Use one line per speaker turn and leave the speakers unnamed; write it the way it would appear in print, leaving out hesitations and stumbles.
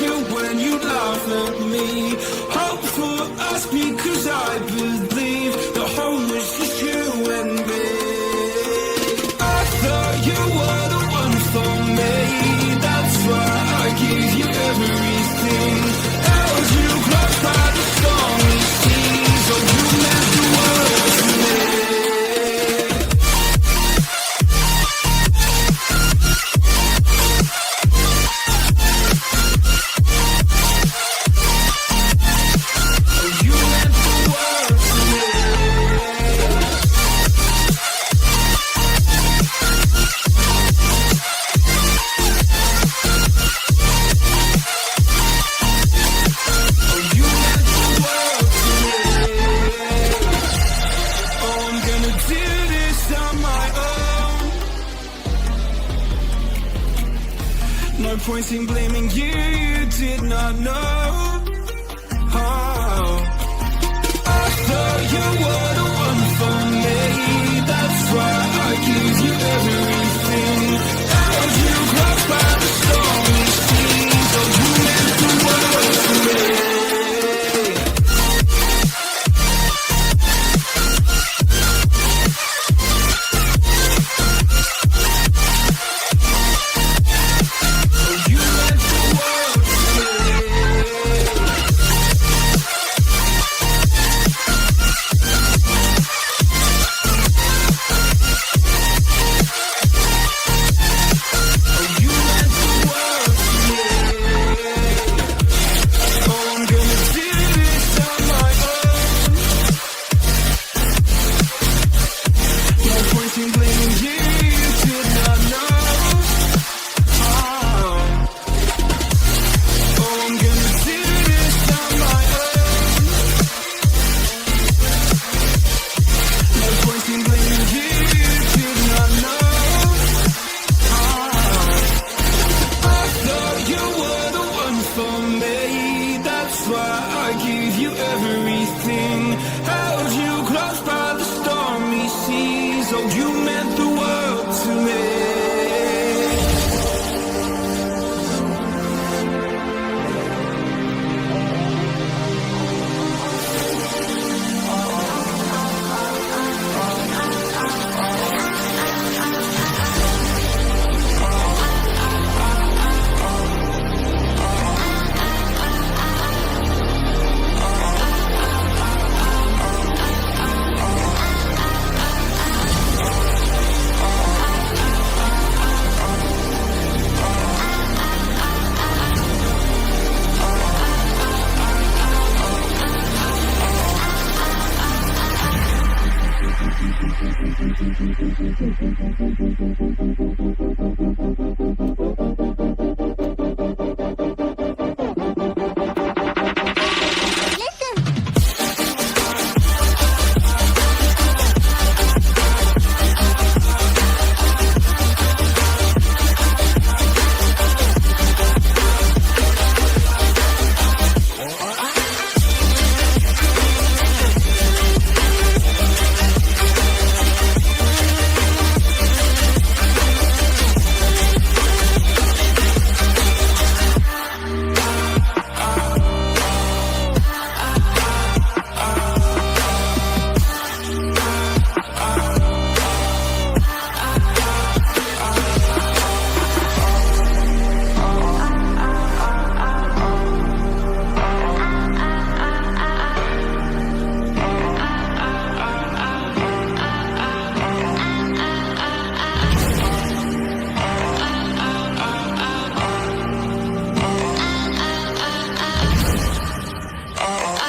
you when you laugh at me. Hope for us because I believe the whole is just you and me. I thought you were the one for me. That's why I give you everything. Held you close by the stormy seas. Oh, you meant the world to me. No point in blaming you, you did not know. Oh, I thought you were